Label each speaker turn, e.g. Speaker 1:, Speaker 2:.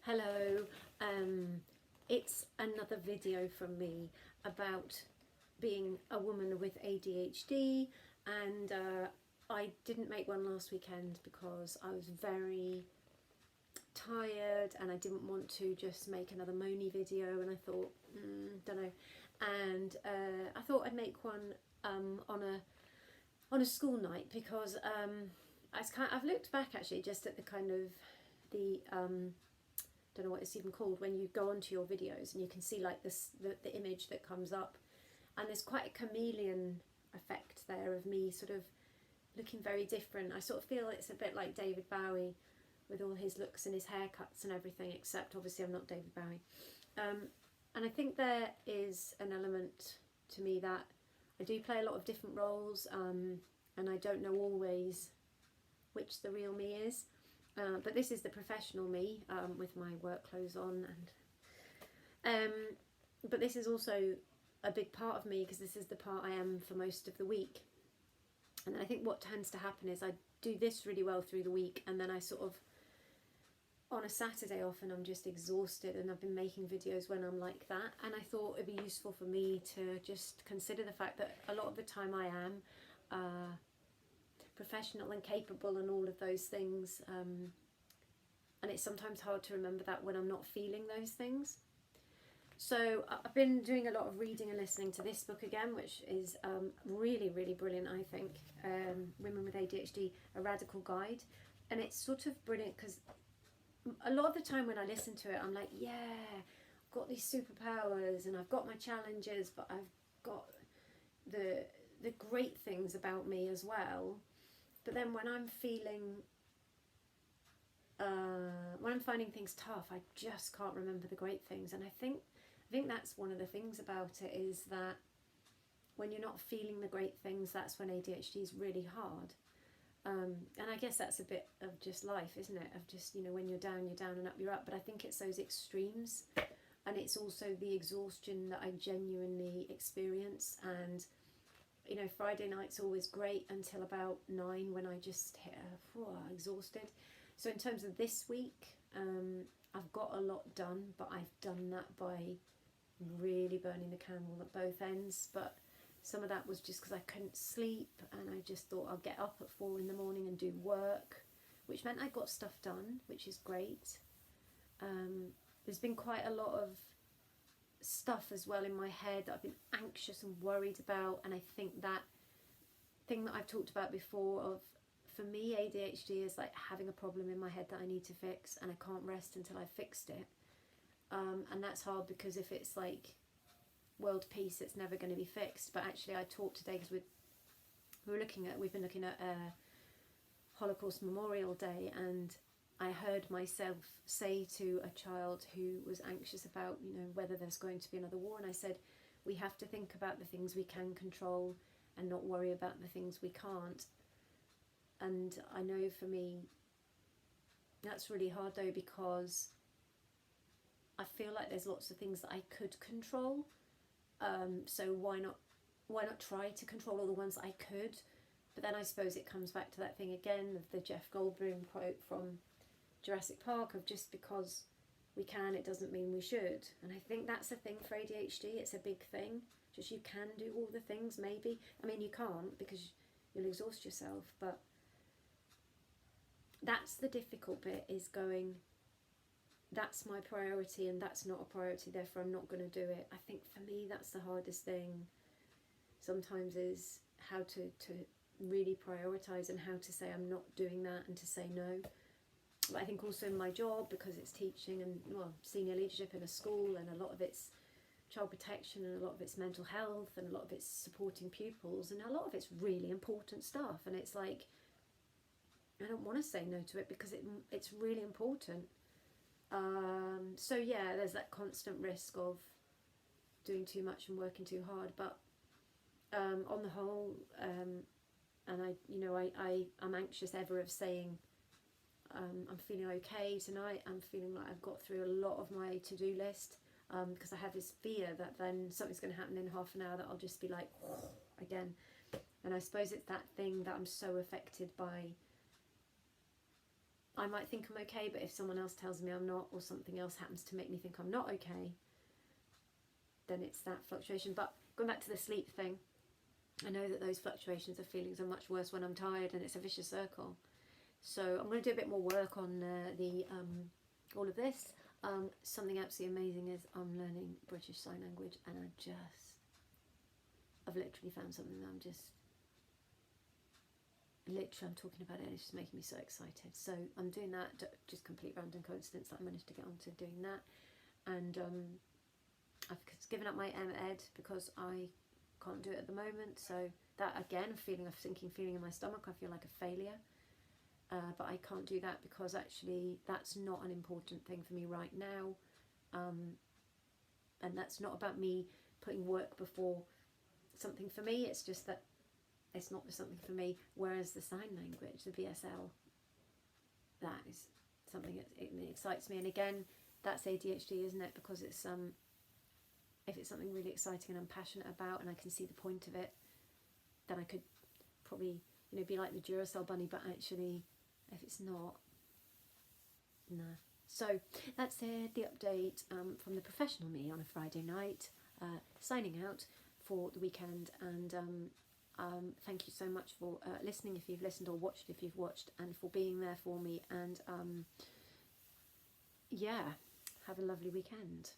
Speaker 1: Hello, it's another video from me about being a woman with ADHD, and I didn't make one last weekend because I was very tired and I didn't want to just make another moany video, and I thought, don't know, and I thought I'd make one on a school night because I've looked back actually just at the kind of the don't know what it's even called, when you go onto your videos and you can see like this the image that comes up, and there's quite a chameleon effect there of me sort of looking very different. I sort of feel it's a bit like David Bowie with all his looks and his haircuts and everything, except obviously I'm not David Bowie. And I think there is an element to me that I do play a lot of different roles, and I don't know always which the real me is. But this is the professional me, with my work clothes on, and but this is also a big part of me because this is the part I am for most of the week. And I think what tends to happen is I do this really well through the week, and then I sort of, on a Saturday often, I'm just exhausted, and I've been making videos when I'm like that, and I thought it'd be useful for me to just consider the fact that a lot of the time I am professional and capable and all of those things, and it's sometimes hard to remember that when I'm not feeling those things. So I've been doing a lot of reading and listening to this book again, which is really, really brilliant, I think. Women with ADHD, A Radical Guide. And it's sort of brilliant because a lot of the time when I listen to it, I'm like, yeah, I've got these superpowers and I've got my challenges, but I've got the great things about me as well. But then when I'm finding things tough, I just can't remember the great things. And I think that's one of the things about it, is that when you're not feeling the great things, that's when ADHD is really hard. And I guess that's a bit of just life, isn't it? Of just, when you're down, and up, you're up. But I think it's those extremes, and it's also the exhaustion that I genuinely experience. And Friday night's always great until about 9 when I just hit exhausted. So in terms of this week, I've got a lot done, but I've done that by really burning the candle at both ends. But some of that was just because I couldn't sleep, and I just thought I'll get up at 4 in the morning and do work, which meant I got stuff done, which is great. There's been quite a lot of stuff as well in my head that I've been anxious and worried about, and I think that thing that I've talked about before of, for me, ADHD is like having a problem in my head that I need to fix, and I can't rest until I've fixed it. And that's hard because if it's like world peace, it's never going to be fixed. But actually I talked today because we've been looking at Holocaust Memorial Day, and I heard myself say to a child who was anxious about, whether there's going to be another war, and I said, we have to think about the things we can control and not worry about the things we can't. And I know for me, that's really hard though, because I feel like there's lots of things that I could control. So why not try to control all the ones I could? But then I suppose it comes back to that thing again of the Jeff Goldblum quote from Jurassic Park of, just because we can, it doesn't mean we should. And I think that's the thing for ADHD. It's a big thing. Just, you can do all the things, maybe. I mean, you can't because you'll exhaust yourself, but that's the difficult bit, is going, that's my priority and that's not a priority, therefore I'm not going to do it. I think for me that's the hardest thing sometimes, is how to really prioritise and how to say I'm not doing that and to say no. But I think also in my job, because it's teaching and senior leadership in a school, and a lot of it's child protection and a lot of it's mental health and a lot of it's supporting pupils and a lot of it's really important stuff, and it's like I don't want to say no to it because it's really important. So yeah, there's that constant risk of doing too much and working too hard, but on the whole, and I'm anxious ever of saying I'm feeling okay tonight. I'm feeling like I've got through a lot of my to-do list, because I have this fear that then something's going to happen in half an hour that I'll just be like again. And I suppose it's that thing that I'm so affected by I might think I'm okay, but if someone else tells me I'm not, or something else happens to make me think I'm not okay, then it's that fluctuation. But going back to the sleep thing, I know that those fluctuations of feelings are much worse when I'm tired, and it's a vicious circle. So I'm going to do a bit more work on all of this. Something absolutely amazing is I'm learning British Sign Language, and I've literally found something that I'm talking about it, and it's just making me so excited. So I'm doing that, just complete random coincidence that I managed to get onto doing that. And I've given up my ed because I can't do it at the moment. So that again, feeling a sinking feeling in my stomach, I feel like a failure. But I can't do that because actually that's not an important thing for me right now. And that's not about me putting work before something for me. It's just that it's not something for me. Whereas the sign language, the BSL, that is something that it excites me. And again, that's ADHD, isn't it? Because it's if it's something really exciting and I'm passionate about and I can see the point of it, then I could probably, you know, be like the Duracell bunny. But actually, if it's not, no. So that's it, the update from the professional me on a Friday night, signing out for the weekend. And thank you so much for listening if you've listened, or watched if you've watched, and for being there for me. And yeah, have a lovely weekend.